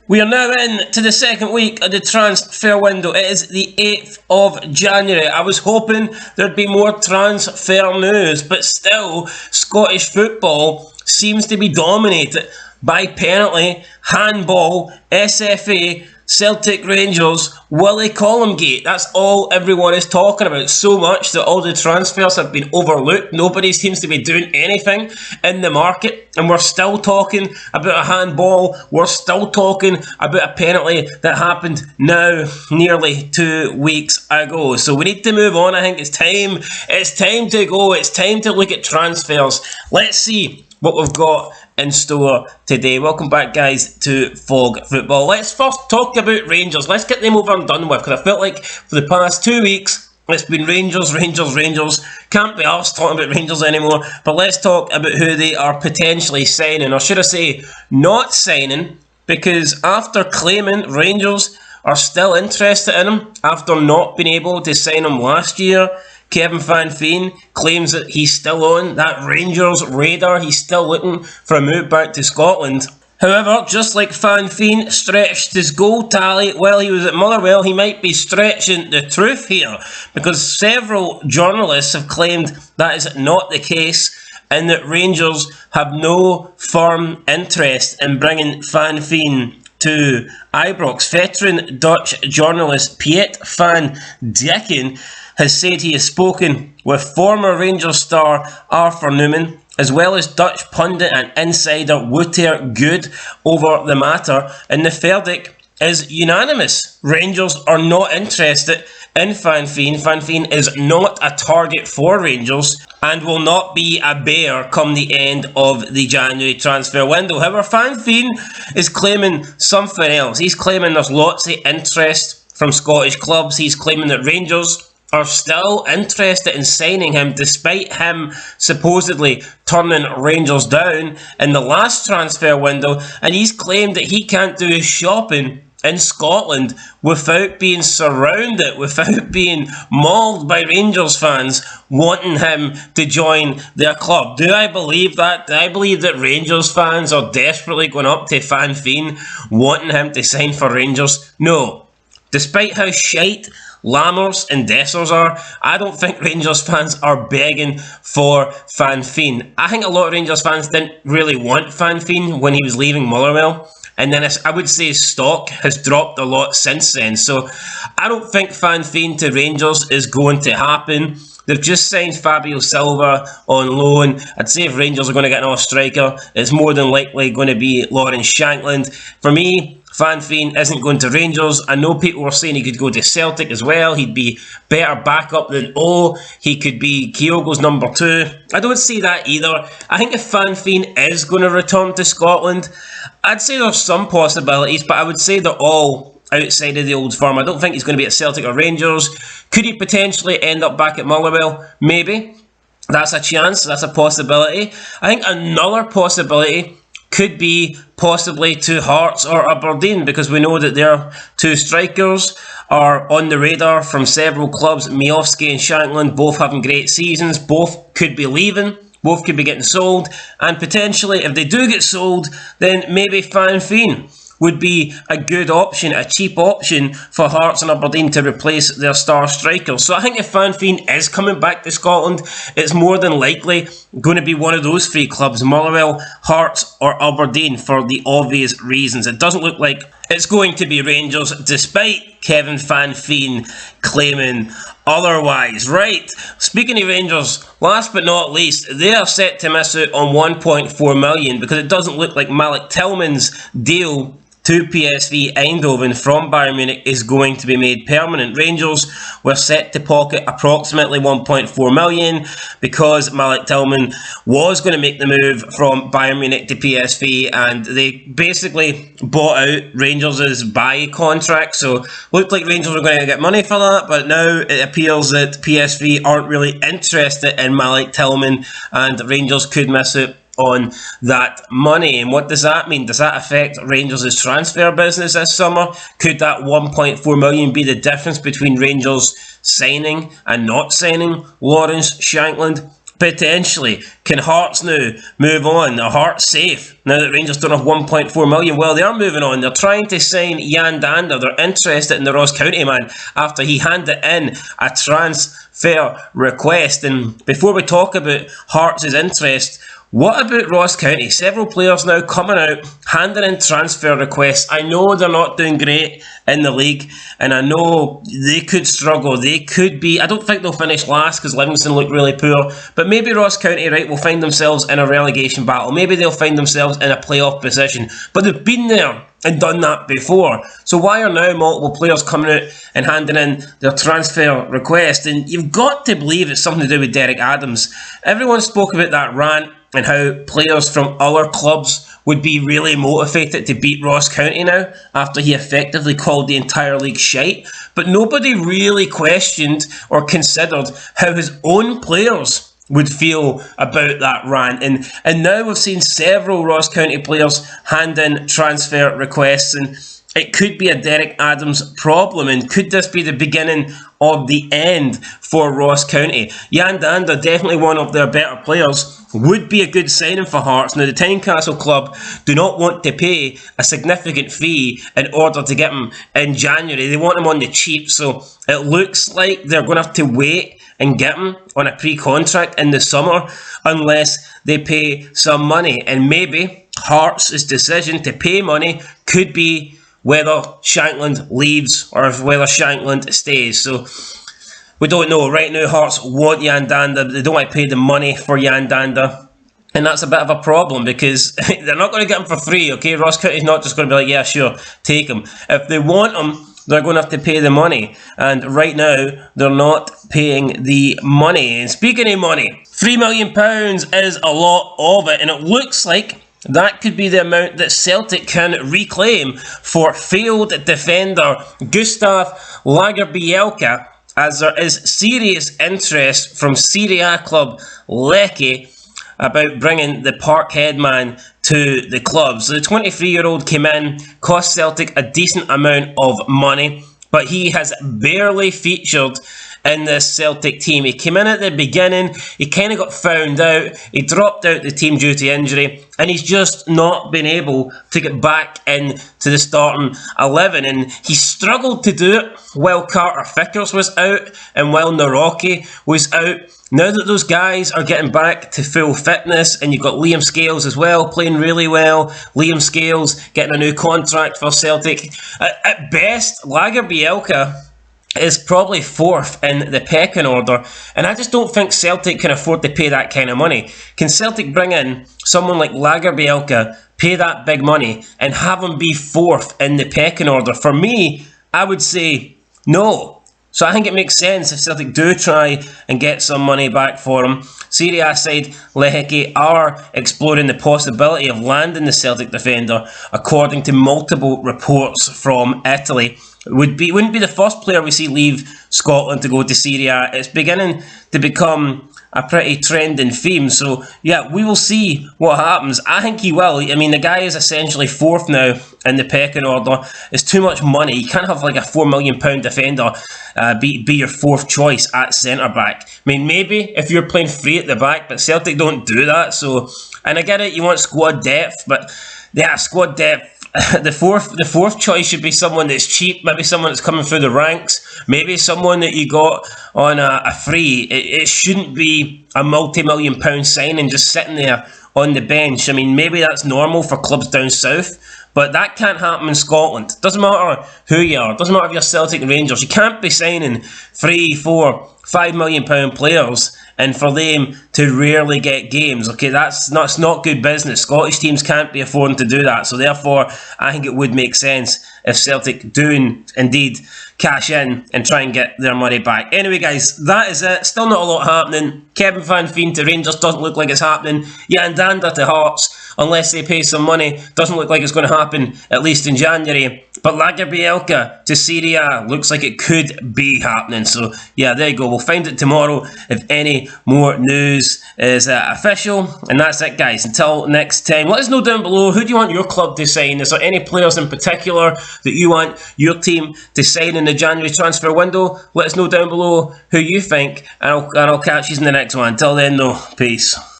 We are now in to the second week of the transfer window. It is the 8th of January. I was hoping there'd be more transfer news, but still, Scottish football seems to be dominated by penalty, handball, SFA, Celtic Rangers, Willie Columngate. That's all everyone is talking about. So much that all the transfers have been overlooked. Nobody seems to be doing anything in the market. And we're still talking about a handball. We're still talking about a penalty that happened now nearly 2 weeks ago. So we need to move on. I think it's time. It's time to go. It's time to look at transfers. Let's see what we've got in store today. Welcome back, guys, to Fog Football. Let's first talk about Rangers. Let's get them over and done with, because I felt like for the past 2 weeks it's been Rangers. Can't be arsed talking about Rangers anymore. But let's talk about who they are potentially signing, or should I say not signing, because after claiming Rangers are still interested in him after not being able to sign him last year, Kevin Van Veen claims that he's still on that Rangers radar. He's still looking for a move back to Scotland. However, just like Van Veen stretched his goal tally while he was at Motherwell, he might be stretching the truth here, because several journalists have claimed that is not the case, and that Rangers have no firm interest in bringing Van Veen to Ibrox. Veteran Dutch journalist Piet van Dikken has said he has spoken with former Rangers star Arthur Newman, as well as Dutch pundit and insider Wouter Good, over the matter, and the verdict is unanimous. Rangers are not interested in Van Veen. Van Veen is not a target for Rangers and will not be a bear come the end of the January transfer window. However, Van Veen is claiming something else. He's claiming there's lots of interest from Scottish clubs. He's claiming that Rangers are still interested in signing him, despite him supposedly turning Rangers down in the last transfer window, and he's claimed that he can't do his shopping in Scotland without being surrounded, without being mauled by Rangers fans wanting him to join their club. Do I believe that? Do I believe that Rangers fans are desperately going up to Van Veen wanting him to sign for Rangers? No. Despite how shite Lammers and Dessers are, I don't think Rangers fans are begging for Van Veen. I think a lot of Rangers fans didn't really want Van Veen when he was leaving Motherwell, and then I would say his stock has dropped a lot since then. So I don't think Van Veen to Rangers is going to happen. They've just signed Fabio Silva on loan. I'd say if Rangers are going to get another striker, it's more than likely going to be Lawrence Shankland. For me, Van Veen isn't going to Rangers. I know people were saying he could go to Celtic as well. He'd be better backup than O. He could be Kyogo's number 2. I don't see that either. I think if Van Veen is going to return to Scotland, I'd say there's some possibilities, but I would say they're all outside of the old firm. I don't think he's going to be at Celtic or Rangers. Could he potentially end up back at Motherwell? Maybe. That's a chance. That's a possibility. I think another possibility could be possibly to Hearts or Aberdeen, because we know that their two strikers are on the radar from several clubs. Miovski and Shankland both having great seasons. Both could be leaving. Both could be getting sold. And potentially, if they do get sold, then maybe Van Veen would be a good option, a cheap option for Hearts and Aberdeen to replace their star strikers. So I think if Van Veen is coming back to Scotland, it's more than likely going to be one of those three clubs, Motherwell, Hearts or Aberdeen, for the obvious reasons. It doesn't look like it's going to be Rangers, despite Kevin Van Veen claiming otherwise. Right, speaking of Rangers, last but not least, they are set to miss out on 1.4 million because it doesn't look like Malik Tillman's deal to PSV Eindhoven from Bayern Munich is going to be made permanent. Rangers were set to pocket approximately 1.4 million because Malik Tillman was going to make the move from Bayern Munich to PSV, and they basically bought out Rangers' buy contract. So looked like Rangers were going to get money for that, but now it appears that PSV aren't really interested in Malik Tillman, and Rangers could miss it on that money. And what does that mean? Does that affect Rangers' transfer business this summer? Could that 1.4 million be the difference between Rangers signing and not signing Lawrence Shankland? Potentially. Can Hearts now move on? Are Hearts safe now that Rangers don't have 1.4 million? Well, they are moving on. They're trying to sign Jan Dhanda. They're interested in the Ross County man after he handed in a transfer request. And before we talk about Hearts' interest, what about Ross County? Several players now coming out, handing in transfer requests. I know they're not doing great in the league, and I know they could struggle. They could be, I don't think they'll finish last because Livingston look really poor, but maybe Ross County, right, will find themselves in a relegation battle. Maybe they'll find themselves in a playoff position, but they've been there and done that before. So why are now multiple players coming out and handing in their transfer request? And you've got to believe it's something to do with Derek Adams. Everyone spoke about that rant and how players from other clubs would be really motivated to beat Ross County now after he effectively called the entire league shite. But nobody really questioned or considered how his own players would feel about that rant. And now we've seen several Ross County players hand in transfer requests, and it could be a Derek Adams problem. And could this be the beginning of the end for Ross County? Jan Dhanda, definitely one of their better players, would be a good signing for Hearts. Now, the Tynecastle club do not want to pay a significant fee in order to get him in January. They want him on the cheap, so it looks like they're going to have to wait and get him on a pre-contract in the summer unless they pay some money. And maybe Hearts' decision to pay money could be whether Shankland leaves or whether Shankland stays. So we don't know. Right now, Hearts want Jan Dhanda. They don't want to pay the money for Jan Dhanda. And that's a bit of a problem because they're not going to get him for free, okay? Ross County's not just going to be like, yeah, sure, take him. If they want him, they're going to have to pay the money. And right now, they're not paying the money. And speaking of money, £3 million is a lot of it. And it looks like that could be the amount that Celtic can reclaim for failed defender Gustav Lagerbielke, as there is serious interest from Serie A club Lecce about bringing the Parkhead man to the club. So the 23-year-old came in, cost Celtic a decent amount of money, but he has barely featured in this Celtic team. He came in at the beginning, he kind of got found out, he dropped out the team due to injury, and he's just not been able to get back into the starting 11. And he struggled to do it while Carter Vickers was out and while Naroki was out. Now that those guys are getting back to full fitness, and you've got Liam Scales as well, playing really well. Liam Scales getting a new contract for Celtic. At best, Lagerbielke is probably fourth in the pecking order, and I just don't think Celtic can afford to pay that kind of money. Can Celtic bring in someone like Lagerbielke, pay that big money, and have him be fourth in the pecking order? For me, I would say no. So I think it makes sense if Celtic do try and get some money back for him. Serie A side Lecce are exploring the possibility of landing the Celtic defender, according to multiple reports from Italy. Wouldn't be the first player we see leave Scotland to go to Serie A. It's beginning to become a pretty trending theme. So yeah, we will see what happens. I think he will. I mean, the guy is essentially fourth now in the pecking order. It's too much money. You can't have like a £4 million defender be your fourth choice at centre back. I mean, maybe if you're playing free at the back, but Celtic don't do that. So, and I get it, you want squad depth, but yeah, squad depth. The fourth choice should be someone that's cheap, maybe someone that's coming through the ranks, maybe someone that you got on a free. It shouldn't be a multi-million pound signing just sitting there on the bench. I mean, maybe that's normal for clubs down south, but that can't happen in Scotland. Doesn't matter who you are, doesn't matter if you're Celtic and Rangers, you can't be signing 3, 4, £5 million players and for them to rarely get games. Okay, that's not good business. Scottish teams can't be affording to do that. So therefore, I think it would make sense if Celtic do indeed cash in and try and get their money back. Anyway, guys, that is it. Still not a lot happening. Kevin Van Veen to Rangers doesn't look like it's happening. Jan Dhanda to Hearts, unless they pay some money, doesn't look like it's going to happen, at least in January. But Lagerbielke to Serie A looks like it could be happening. So yeah, there you go. We'll find it tomorrow if any more news news is official. And that's it, guys. Until next time, let us know down below, who do you want your club to sign? Is there any players in particular that you want your team to sign in the January transfer window? Let us know down below who you think, and I'll catch you in the next one. Until then, though, peace.